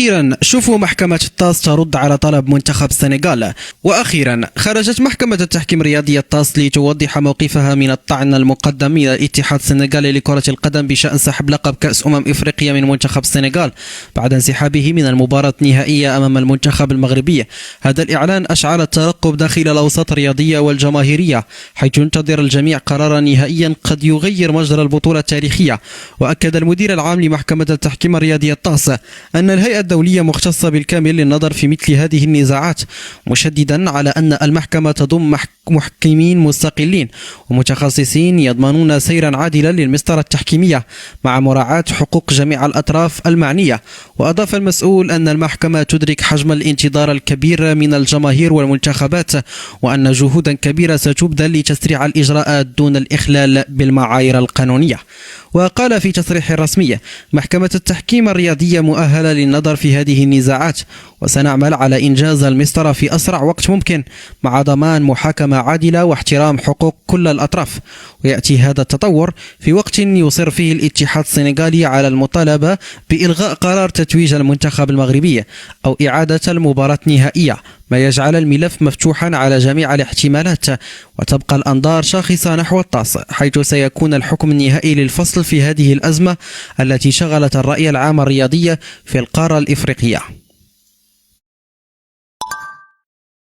أخيرا شوفوا محكمة الطاس ترد على طلب منتخب السنغال. وأخيرا خرجت محكمة التحكيم الرياضي الطاس لتوضح موقفها من الطعن المقدم من الاتحاد السنغالي لكرة القدم بشأن سحب لقب كأس إفريقيا من منتخب السنغال بعد انسحابه من المباراة النهائية أمام المنتخب المغربي. هذا الإعلان أشعل الترقب داخل الأوساط الرياضية والجماهيرية، حيث ينتظر الجميع قرارا نهائيا قد يغير مجرى البطولة التاريخية. وأكد المدير العام لمحكمة التحكيم الرياضي الطاس أن الهيئة الدولية مختصة بالكامل للنظر في مثل هذه النزاعات، مشددا على أن المحكمة تضم محكمين مستقلين ومتخصصين يضمنون سيرا عادلا للمسطرة التحكيمية مع مراعاة حقوق جميع الأطراف المعنية. وأضاف المسؤول أن المحكمة تدرك حجم الانتظار الكبير من الجماهير والمنتخبات، وأن جهودا كبيرة ستبذل لتسريع الإجراءات دون الإخلال بالمعايير القانونية. وقال في تصريح رسمي: محكمة التحكيم الرياضية مؤهلة للنظر في هذه النزاعات، وسنعمل على إنجاز المسطرة في أسرع وقت ممكن مع ضمان محاكمة عادلة واحترام حقوق كل الأطراف. ويأتي هذا التطور في وقت يصر فيه الاتحاد السنغالي على المطالبة بإلغاء قرار تتويج المنتخب المغربي أو إعادة المباراة النهائية، ما يجعل الملف مفتوحا على جميع الاحتمالات. وتبقى الأنظار شاخصة نحو الطاس، حيث سيكون الحكم النهائي للفصل في هذه الأزمة التي شغلت الرأي العام الرياضي في القارة الإفريقية.